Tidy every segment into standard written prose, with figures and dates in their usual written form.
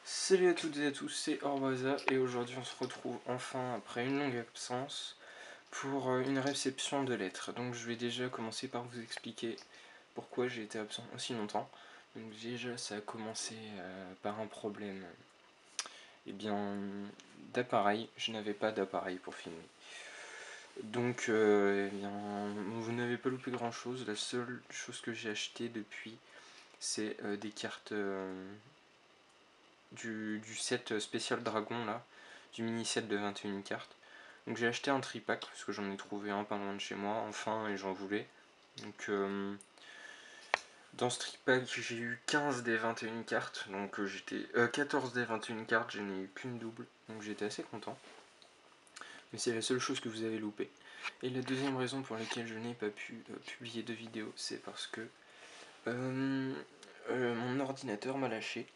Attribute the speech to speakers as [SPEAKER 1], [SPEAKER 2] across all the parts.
[SPEAKER 1] Salut à toutes et à tous, c'est Orbaza et aujourd'hui on se retrouve enfin après une longue absence pour une réception de lettres. Donc je vais déjà commencer par vous expliquer pourquoi j'ai été absent aussi longtemps. Donc déjà ça a commencé par un problème d'appareil, je n'avais pas d'appareil pour filmer. Donc vous n'avez pas loupé grand chose, la seule chose que j'ai acheté depuis c'est des cartes du set spécial dragon là, du mini set de 21 cartes. Donc j'ai acheté un tripack parce que j'en ai trouvé un pas loin de chez moi enfin et j'en voulais. Donc dans ce tripack j'ai eu 15 des 21 cartes, donc 14 des 21 cartes, je n'ai eu qu'une double, donc j'étais assez content. Mais c'est la seule chose que vous avez loupé. Et la deuxième raison pour laquelle je n'ai pas pu publier de vidéo, c'est parce que mon ordinateur m'a lâché.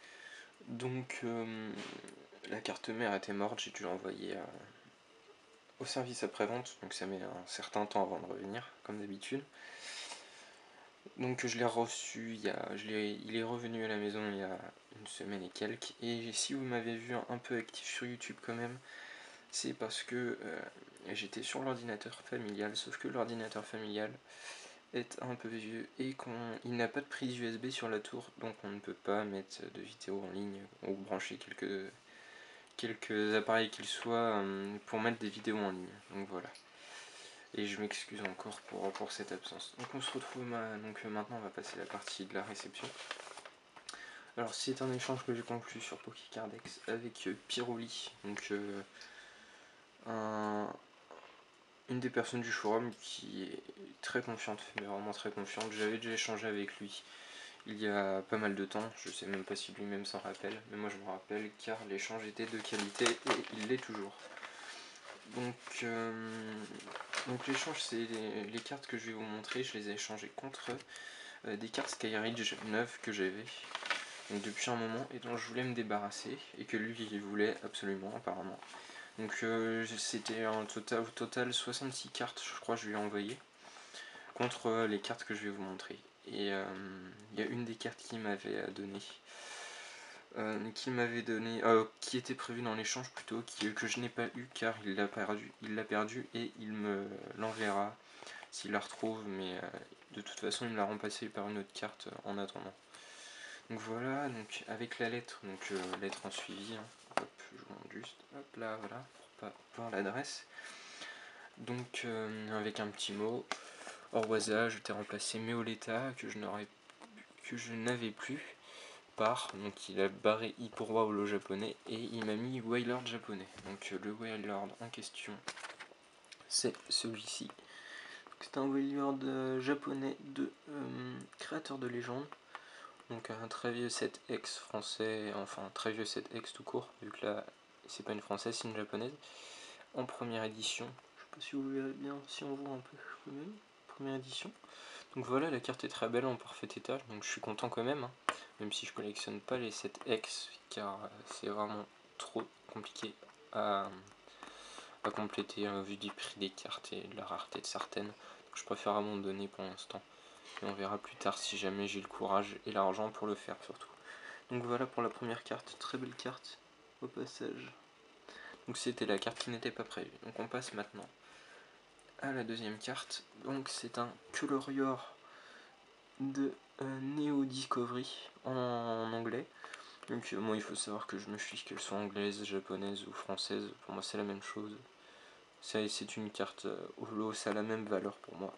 [SPEAKER 1] Donc la carte mère était morte, j'ai dû l'envoyer au service après-vente, donc ça met un certain temps avant de revenir, comme d'habitude. Donc je l'ai reçu, il est revenu à la maison il y a une semaine et quelques, et si vous m'avez vu un peu actif sur YouTube quand même, c'est parce que j'étais sur l'ordinateur familial, sauf que l'ordinateur familial est un peu vieux et il n'a pas de prise USB sur la tour, donc on ne peut pas mettre de vidéo en ligne ou brancher quelques appareils qu'ils soient pour mettre des vidéos en ligne. Donc voilà. Et je m'excuse encore pour cette absence. Donc on se retrouve maintenant, on va passer à la partie de la réception. Alors c'est un échange que j'ai conclu sur Pokécardex avec Piroli, donc une des personnes du forum qui est très confiante, mais vraiment très confiante. J'avais déjà échangé avec lui il y a pas mal de temps, je sais même pas si lui-même s'en rappelle, mais moi je me rappelle car l'échange était de qualité et il l'est toujours. Donc l'échange, c'est les cartes que je vais vous montrer, je les ai échangées contre des cartes Skyridge neuves que j'avais depuis un moment et dont je voulais me débarrasser et que lui il voulait absolument apparemment. Donc c'était au total 66 cartes, je crois que je lui ai envoyé contre les cartes que je vais vous montrer. Et il y a une des cartes qui m'avait donné, qui était prévue dans l'échange plutôt, que je n'ai pas eu car il l'a perdu et il me l'enverra s'il la retrouve, mais de toute façon il me l'a remplacé par une autre carte en attendant. Donc voilà, donc avec la lettre, lettre en suivi, hein. Hop, je vous montre juste, hop là, voilà, pour pas voir l'adresse. Donc avec un petit mot, Orwaza, je t'ai remplacé Meoleta, que je n'avais plus, donc il a barré I pour roi au lot japonais, et il m'a mis Wailord japonais. Donc le Wailord en question, c'est celui-ci. C'est un Wailord japonais de créateur de légende. Donc un très vieux 7X français, enfin un très vieux 7X tout court, vu que là c'est pas une française, c'est une japonaise, en première édition. Je sais pas si vous verrez bien, si on voit un peu quand même, première édition. Donc voilà, la carte est très belle en parfait état, donc je suis content quand même, hein, même si je collectionne pas les 7X, car c'est vraiment trop compliqué à compléter vu du prix des cartes et de la rareté de certaines. Donc je préfère abandonner pour l'instant. Et on verra plus tard si jamais j'ai le courage et l'argent pour le faire surtout. Donc voilà pour la première carte, très belle carte au passage. Donc c'était la carte qui n'était pas prévue. Donc on passe maintenant à la deuxième carte. Donc c'est un Colorior de Neo Discovery en anglais. Donc moi il faut savoir que je me fiche qu'elle soit anglaise, japonaise ou française. Pour moi c'est la même chose. C'est une carte holo, ça a la même valeur pour moi.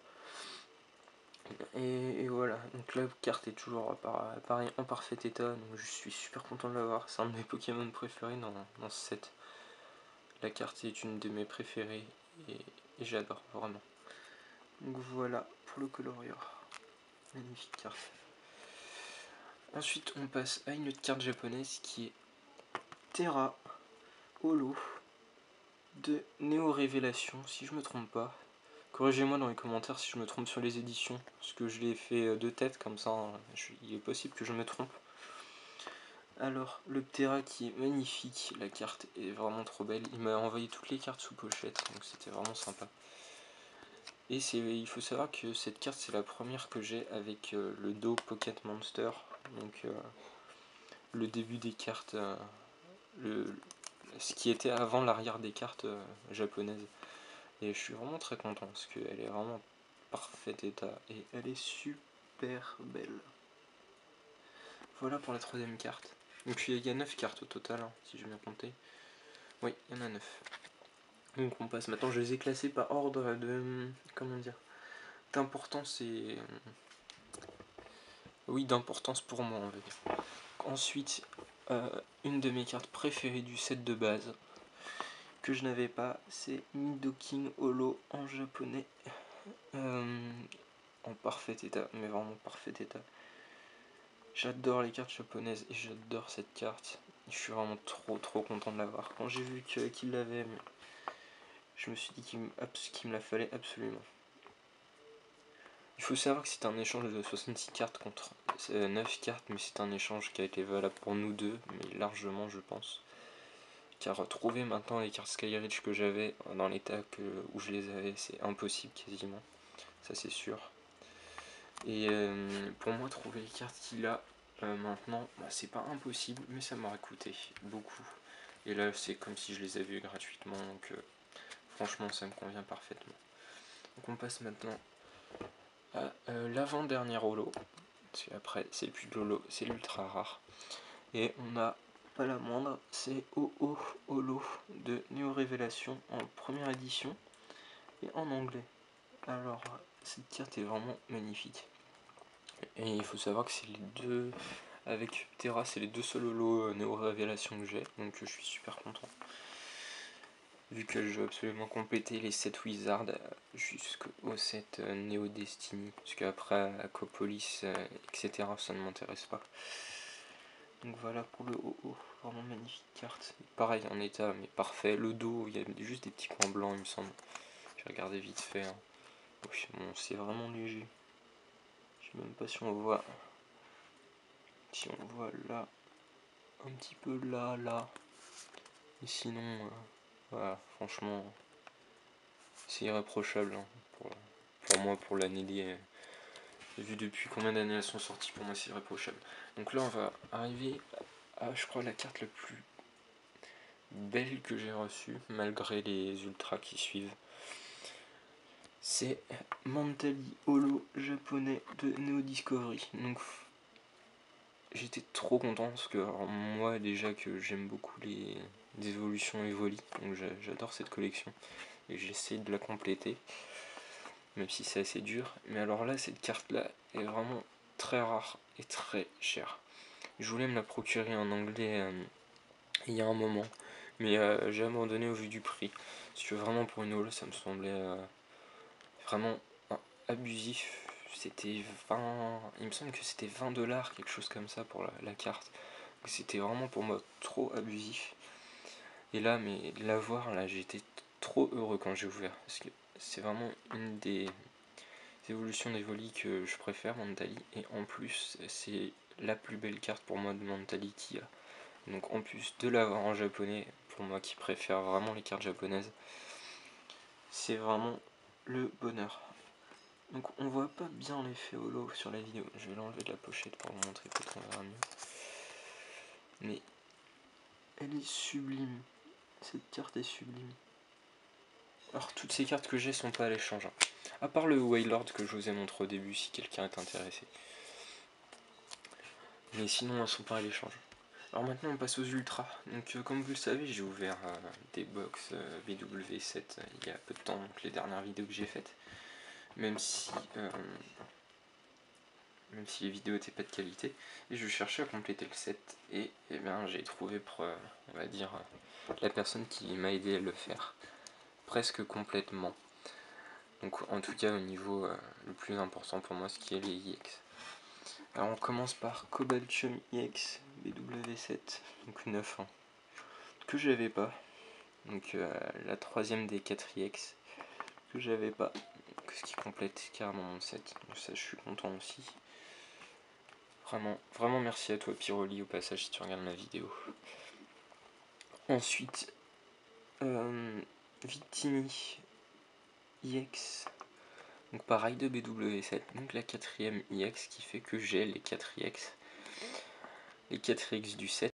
[SPEAKER 1] Et voilà, donc la carte est toujours pareil en parfait état, donc je suis super content de l'avoir. C'est un de mes Pokémon préférés dans ce set. La carte est une de mes préférées et j'adore vraiment. Donc voilà pour le Colorior. Magnifique carte. Ensuite on passe à une autre carte japonaise qui est Terra Holo de Néo Révélation, si je me trompe pas. Corrigez-moi dans les commentaires si je me trompe sur les éditions, parce que je l'ai fait de tête comme ça, hein. Il est possible que je me trompe. Alors, le Ptera qui est magnifique, la carte est vraiment trop belle. Il m'a envoyé toutes les cartes sous pochette, donc c'était vraiment sympa. Et il faut savoir que cette carte c'est la première que j'ai avec le dos Pocket Monster, donc le début des cartes ce qui était avant l'arrière des cartes japonaises. Et je suis vraiment très content parce qu'elle est vraiment parfait état et elle est super belle. Voilà pour la troisième carte. Et puis il y a 9 cartes au total, hein, si j'ai bien compté. Oui, il y en a 9. Donc on passe maintenant, je les ai classées par ordre de... comment dire, d'importance et... oui, d'importance pour moi, on va dire. Ensuite, une de mes cartes préférées du set de base, que je n'avais pas, c'est Nidoking Holo en japonais. En parfait état, mais vraiment parfait état. J'adore les cartes japonaises et j'adore cette carte. Je suis vraiment trop content de l'avoir. Quand j'ai vu qu'il l'avait, je me suis dit qu'il me la fallait absolument. Il faut savoir que c'est un échange de 66 cartes contre 9 cartes, mais c'est un échange qui a été valable pour nous deux, mais largement je pense. Car retrouver maintenant les cartes Skyreach que j'avais dans l'état où je les avais, c'est impossible quasiment. Ça c'est sûr. Et pour moi, trouver les cartes qu'il a maintenant, c'est pas impossible, mais ça m'aurait coûté beaucoup. Et là, c'est comme si je les avais eu gratuitement, donc franchement, ça me convient parfaitement. Donc on passe maintenant à l'avant-dernier holo. Parce qu'après, c'est plus de l'holo, c'est l'ultra rare. Et on a pas la moindre, c'est OO Holo de Néo Révélation en première édition et en anglais. Alors, cette carte est vraiment magnifique. Et il faut savoir que c'est les deux, avec Terra, c'est les deux seuls holos Néo Révélation que j'ai, donc je suis super content. Vu que je veux absolument compléter les 7 Wizards jusqu'au 7 Néo Destiny, parce qu'après Aquapolis, etc., ça ne m'intéresse pas. Donc voilà pour le OO, vraiment magnifique carte. Pareil en état, mais parfait. Le dos, il y a juste des petits points blancs, il me semble. J'ai regardé vite fait. Hein. Bon, c'est vraiment léger. Je sais même pas si on voit. Si on voit là, un petit peu là. Et sinon, voilà, franchement, c'est irréprochable hein, pour moi, pour l'année. Vu depuis combien d'années elles sont sorties, pour moi c'est irréprochable. Donc là, on va arriver à, je crois, la carte la plus belle que j'ai reçue, malgré les ultras qui suivent. C'est Mentally Holo japonais de Neo Discovery. Donc j'étais trop content parce que alors, moi déjà que j'aime beaucoup les évolutions Evoli, donc j'adore cette collection et j'essaie de la compléter, même si c'est assez dur. Mais alors là, cette carte là est vraiment très rare et très chère. Je voulais me la procurer en anglais il y a un moment, mais j'ai abandonné au vu du prix. Parce que vraiment pour une holo ça me semblait vraiment abusif. C'était 20, il me semble que c'était 20$, quelque chose comme ça pour la carte. C'était vraiment pour moi trop abusif. Et là, mais de l'avoir, là, j'ai été trop heureux quand j'ai ouvert. Parce que c'est vraiment une des évolutions d'Evoli que je préfère, Mentally. Et en plus, c'est la plus belle carte pour moi de Mentally qu'il y a. Donc en plus de l'avoir en japonais, pour moi qui préfère vraiment les cartes japonaises, c'est vraiment le bonheur. Donc on voit pas bien l'effet holo sur la vidéo. Je vais l'enlever de la pochette pour vous montrer, peut-être on verra mieux. Mais elle est sublime. Cette carte est sublime. Alors toutes ces cartes que j'ai sont pas à l'échange. À part le Wailord que je vous ai montré au début si quelqu'un est intéressé. Mais sinon elles sont pas à l'échange. Alors maintenant on passe aux ultras. Donc comme vous le savez, j'ai ouvert des box BW7 il y a peu de temps, donc les dernières vidéos que j'ai faites. Même si les vidéos n'étaient pas de qualité, et je cherchais à compléter le set, et bien j'ai trouvé, on va dire, la personne qui m'a aidé à le faire, presque complètement. Donc en tout cas au niveau le plus important pour moi, ce qui est les IX. Alors on commence par Cobaltium IX BW7, donc 9 ans, que j'avais pas, donc la troisième des 4 IX, que j'avais pas, ce qui complète carrément mon set, donc ça je suis content aussi. Vraiment merci à toi Pyroli au passage si tu regardes ma vidéo. Ensuite, Victini IX, donc pareil de BW7, donc la quatrième IX qui fait que j'ai les 4 IX du set.